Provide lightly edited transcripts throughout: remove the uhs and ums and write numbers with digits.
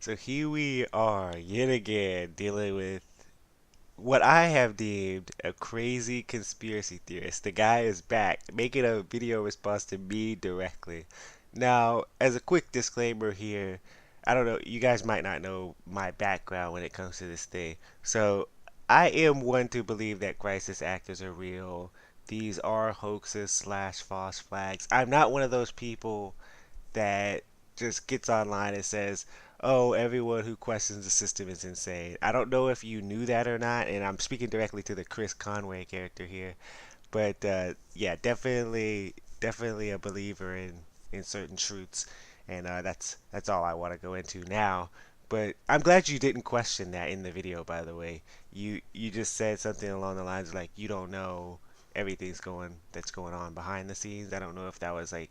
So here we are yet again dealing with what I have deemed a crazy conspiracy theorist. The guy is back making a video response to me directly. Now, as a quick disclaimer here, I don't know, you guys might not know my background when it comes to this thing. So, I am one to believe that crisis actors are real. These are hoaxes slash false flags. I'm not one of those people that just gets online and says, "Oh, everyone who questions the system is insane." I don't know if you knew that or not, and I'm speaking directly to the Chris Conway character here. But yeah, definitely a believer in certain truths, and that's all I want to go into now. But I'm glad you didn't question that in the video, by the way. You just said something along the lines like you don't know everything's going that's going on behind the scenes. I don't know if that was like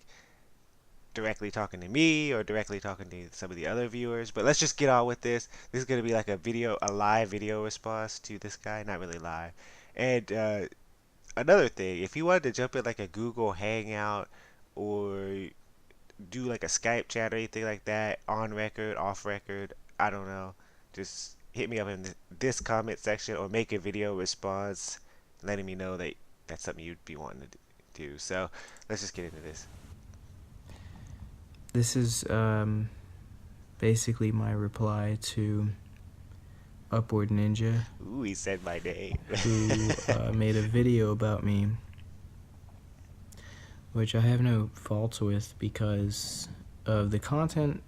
directly talking to me or directly talking to some of the other viewers. But let's just get on with this. This is gonna be like a live video response to this guy, not really live. And another thing, if you wanted to jump in like a Google Hangout or do like a Skype chat or anything like that, on record, off record, I don't know, just hit me up in this comment section or make a video response letting me know that that's something you'd be wanting to do. So let's just get into this. This is basically my reply to Upward Ninja, Ooh, he said my name. who made a video about me, which I have no faults with because of the content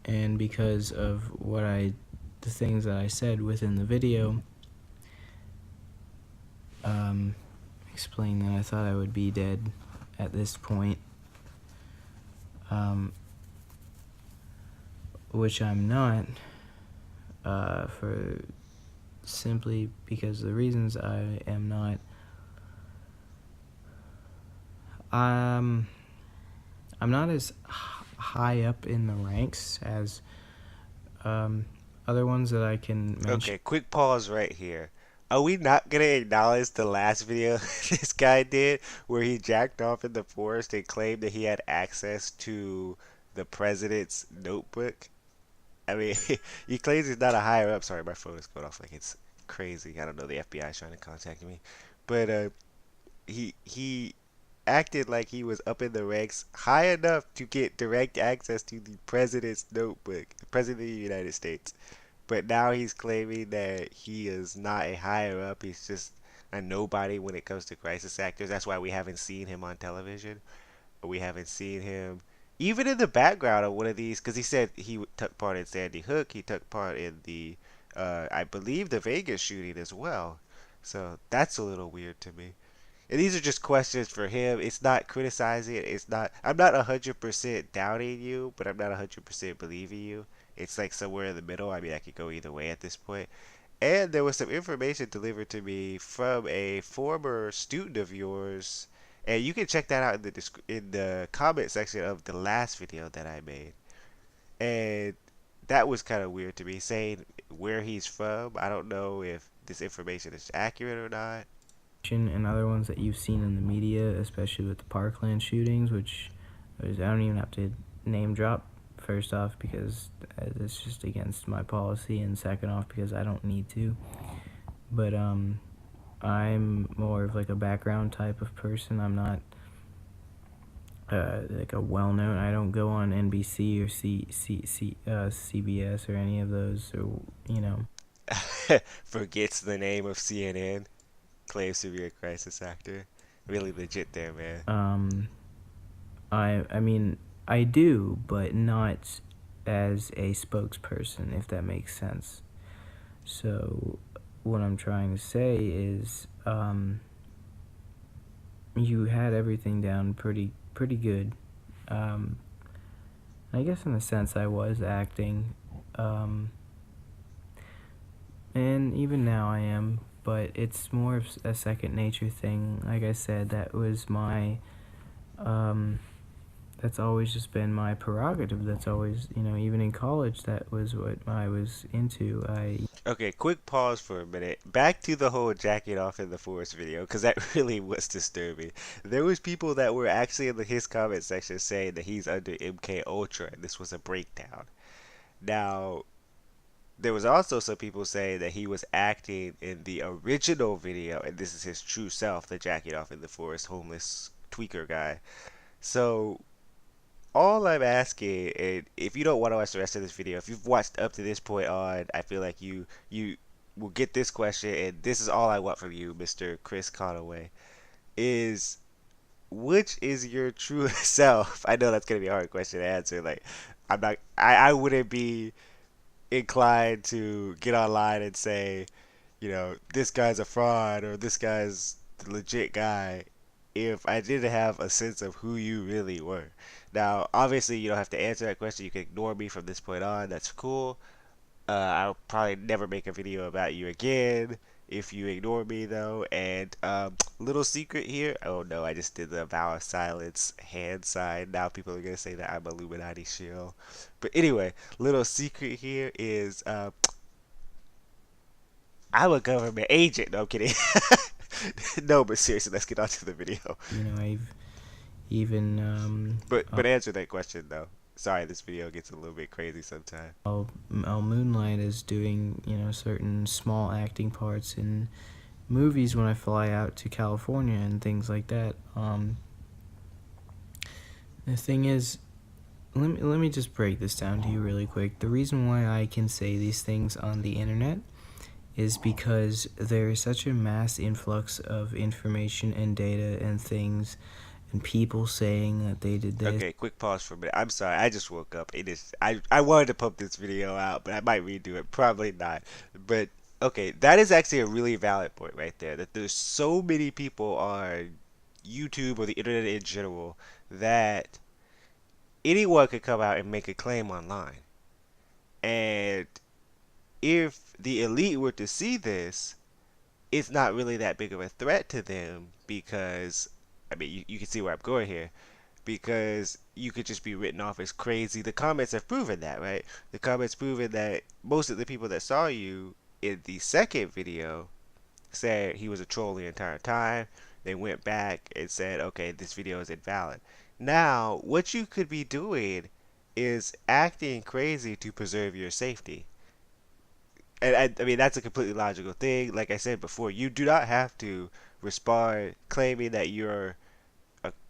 and because of the things that I said within the video. Explain that I thought I would be dead at this point, which I'm not, for simply because the reasons I am not. I'm not as high up in the ranks as other ones that I can mention. Okay, quick pause right here. Are we not gonna acknowledge the last video this guy did where he jacked off in the forest and claimed that he had access to the president's notebook? I mean, he claims he's not a higher up. Sorry, my phone is going off like it's crazy. I don't know. The FBI is trying to contact me, but he acted like he was up in the ranks high enough to get direct access to the president's notebook, the president of the United States. But now he's claiming that he is not a higher up. He's just a nobody when it comes to crisis actors. That's why we haven't seen him on television. We haven't seen him even in the background of one of these because he said he took part in Sandy Hook. He took part in the, I believe, the Vegas shooting as well. So that's a little weird to me. And these are just questions for him. It's not criticizing. It's not. I'm not 100% doubting you, but I'm not 100% believing you. It's like somewhere in the middle. I mean, I could go either way at this point. And there was some information delivered to me from a former student of yours, and you can check that out in the comment section of the last video that I made. And that was kind of weird to me, saying where he's from. I don't know if this information is accurate or not. And other ones that you've seen in the media, especially with the Parkland shootings, which I don't even have to name drop, first off because it's just against my policy, and second off because I don't need to. But I'm more of like a background type of person. I'm not like a well-known. I don't go on NBC or CBS or any of those, or Forgets the name of CNN, claims to be a crisis actor. Really legit there, man. I mean, I do, but not as a spokesperson, if that makes sense. So what I'm trying to say is, you had everything down pretty good. I guess in a sense I was acting, and even now I am, but it's more of a second nature thing. Like I said, that was my, that's always just been my prerogative. That's always, even in college, that was what I was into. Okay, quick pause for a minute. Back to the whole jacking off in the forest video, because that really was disturbing. There was people that were actually in his comment section saying that he's under MK Ultra, and this was a breakdown. Now, there was also some people saying that he was acting in the original video, and this is his true self, the jacking off in the forest homeless tweaker guy. So all I'm asking, and if you don't want to watch the rest of this video, if you've watched up to this point on, I feel like you will get this question, and this is all I want from you, Mr. Chris Conaway, is which is your true self? I know that's gonna be a hard question to answer. Like, I wouldn't be inclined to get online and say, this guy's a fraud or this guy's the legit guy if I didn't have a sense of who you really were. Now, obviously, you don't have to answer that question. You can ignore me from this point on. That's cool. I'll probably never make a video about you again if you ignore me, though. And little secret here. Oh no, I just did the vow of silence hand sign. Now people are gonna say that I'm Illuminati shill. But anyway, little secret here is I'm a government agent. No, I'm kidding. No, but seriously, let's get on to the video. You know, I've even But answer that question though. Sorry, this video gets a little bit crazy sometimes. I'll moonlight as doing, certain small acting parts in movies when I fly out to California and things like that. The thing is, let me just break this down to you really quick. The reason why I can say these things on the internet is because there is such a mass influx of information and data and things and people saying that they did this. Okay, quick pause for a minute. I'm sorry, I just woke up. I wanted to pump this video out, but I might redo it. Probably not. But okay, that is actually a really valid point right there. That there's so many people on YouTube or the internet in general that anyone could come out and make a claim online. And if the elite were to see this, it's not really that big of a threat to them because, I mean, you can see where I'm going here. Because you could just be written off as crazy. The comments have proven that, right? The comments proven that most of the people that saw you in the second video said he was a troll the entire time. They went back and said, okay, this video is invalid. Now, what you could be doing is acting crazy to preserve your safety. And I mean, that's a completely logical thing. Like I said before, you do not have to respond claiming that you're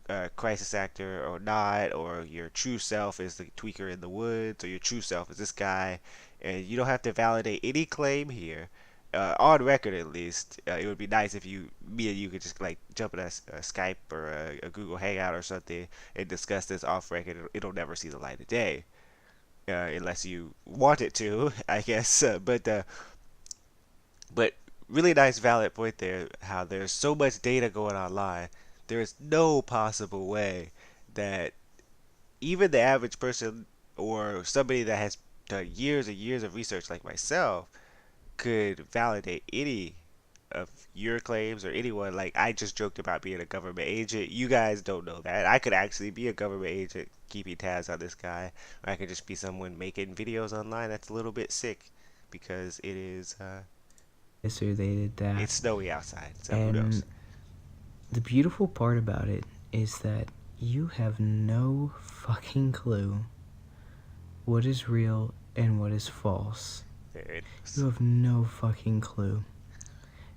a crisis actor or not, or your true self is the tweaker in the woods, or your true self is this guy, and you don't have to validate any claim here. On record, at least, it would be nice if me and you could just like jump in a Skype or a Google Hangout or something and discuss this off record. It'll never see the light of day, unless you want it to, I guess. But really nice, valid point there. How there's so much data going online, there is no possible way that even the average person or somebody that has done years and years of research like myself could validate any of your claims or anyone. Like, I just joked about being a government agent. You guys don't know that. I could actually be a government agent keeping tabs on this guy, or I could just be someone making videos online that's a little bit sick because it is This or they did that. it's snowy outside, so who knows. And the beautiful part about it is that you have no fucking clue what is real and what is false. There it is. You have no fucking clue.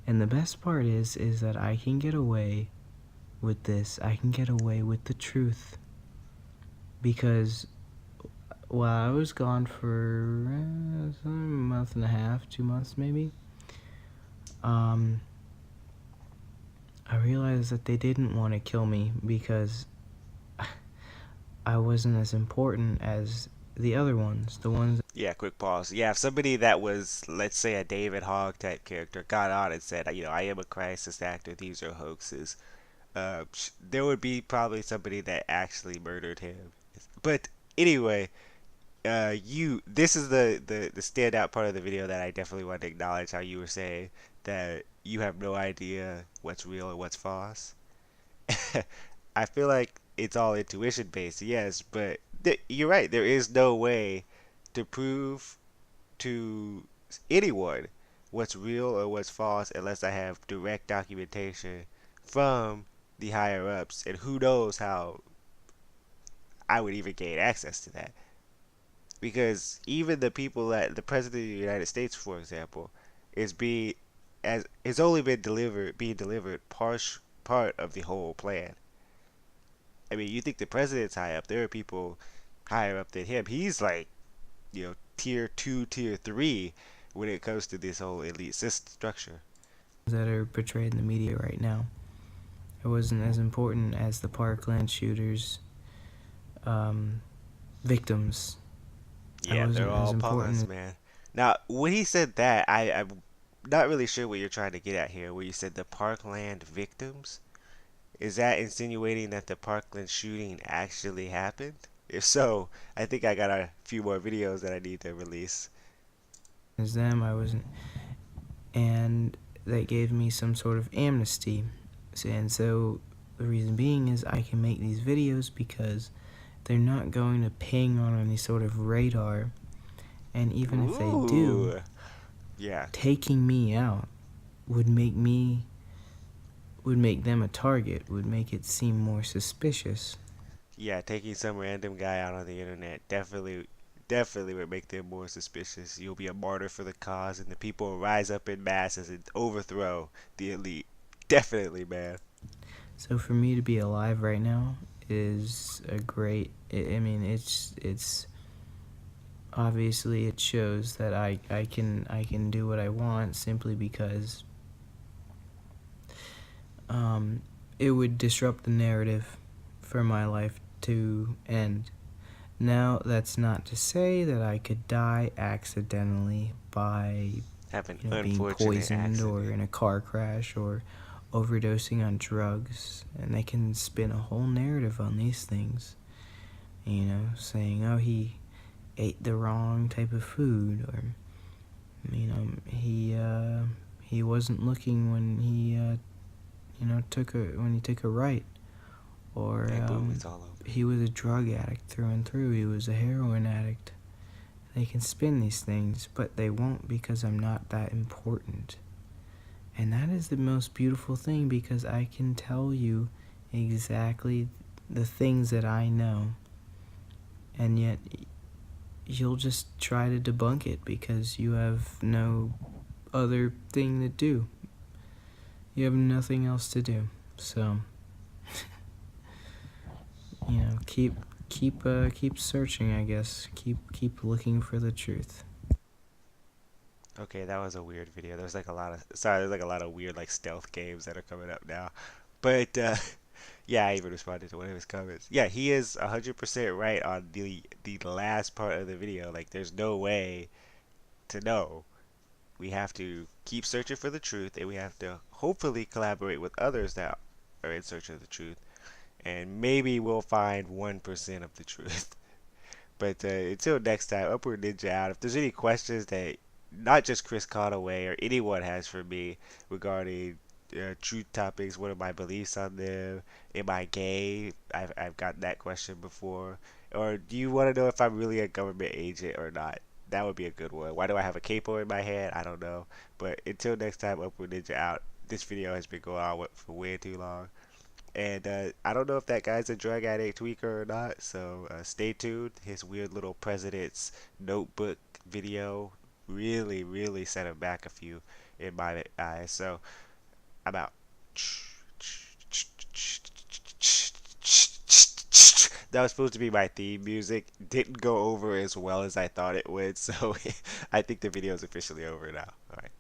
And the best part is that I can get away with this. I can get away with the truth. Because while I was gone for a month and a half, 2 months maybe, I realized that they didn't want to kill me because I wasn't as important as the other ones. The ones. Yeah, quick pause. Yeah, if somebody that was, let's say, a David Hogg type character got on and said, I am a crisis actor, these are hoaxes, there would be probably somebody that actually murdered him. But anyway, this is the standout part of the video that I definitely want to acknowledge, how you were saying that you have no idea what's real and what's false. I feel like it's all intuition based, yes, but you're right. There is no way to prove to anyone what's real or what's false unless I have direct documentation from the higher ups, and who knows how I would even gain access to that. because even the people that the president of the United States, for example, is being as it's only been delivered being delivered part of the whole plan. I mean, you think the president's high up? There are people higher up than him. He's like, tier two, tier three when it comes to this whole elite system structure. That are portrayed in the media right now. It wasn't as important as the Parkland shooters' victims. That Yeah, they're wasn't as all pawns, important. man. Now, when he said that, I'm not really sure what you're trying to get at here. Where you said the Parkland victims, is that insinuating that the Parkland shooting actually happened? If so, I think I got a few more videos that I need to release. As them, I wasn't, and that gave me some sort of amnesty. And so the reason being is I can make these videos because they're not going to ping on any sort of radar. And even if they do, Ooh, yeah, taking me out would make them a target, would make it seem more suspicious. yeah. Taking some random guy out on the internet definitely would make them more suspicious. You'll be a martyr for the cause, and the people will rise up in masses and overthrow the elite. Definitely, man. So for me to be alive right now is a great. I mean, it's obviously it shows that I can do what I want simply because it would disrupt the narrative for my life to end. Now, that's not to say that I could die accidentally by, Have an being unfortunate poisoned or accident. in a car crash or overdosing on drugs. And they can spin a whole narrative on these things, saying, oh, he ate the wrong type of food, or, he wasn't looking when he took a right, or And boom, it's all over. he was a drug addict through and through. He was a heroin addict. They can spin these things, but they won't because I'm not that important. And that is the most beautiful thing because I can tell you exactly the things that I know. And yet you'll just try to debunk it because you have no other thing to do. You have nothing else to do. So keep searching, I guess. Keep looking for the truth. Okay, that was a weird video. There's like a lot of there's like a lot of weird like stealth games that are coming up now. But yeah, I even responded to one of his comments. Yeah, he is 100% right on the last part of the video. Like, there's no way to know. We have to keep searching for the truth, and we have to hopefully collaborate with others that are in search of the truth, and maybe we'll find 1% of the truth. But until next time, Upward Ninja out. If there's any questions that not just Chris Conaway or anyone has for me regarding truth topics, what are my beliefs on them? Am I gay? I've gotten that question before. Or do you want to know if I'm really a government agent or not? That would be a good one. Why do I have a capo in my head? I don't know. But until next time, Upward Ninja out. This video has been going on for way too long. And I don't know if that guy's a drug addict tweaker or not, so stay tuned. His weird little president's notebook video really, really set him back a few in my eyes. So I'm out. That was supposed to be my theme music. Didn't go over as well as I thought it would, so I think the video is officially over now. Alright.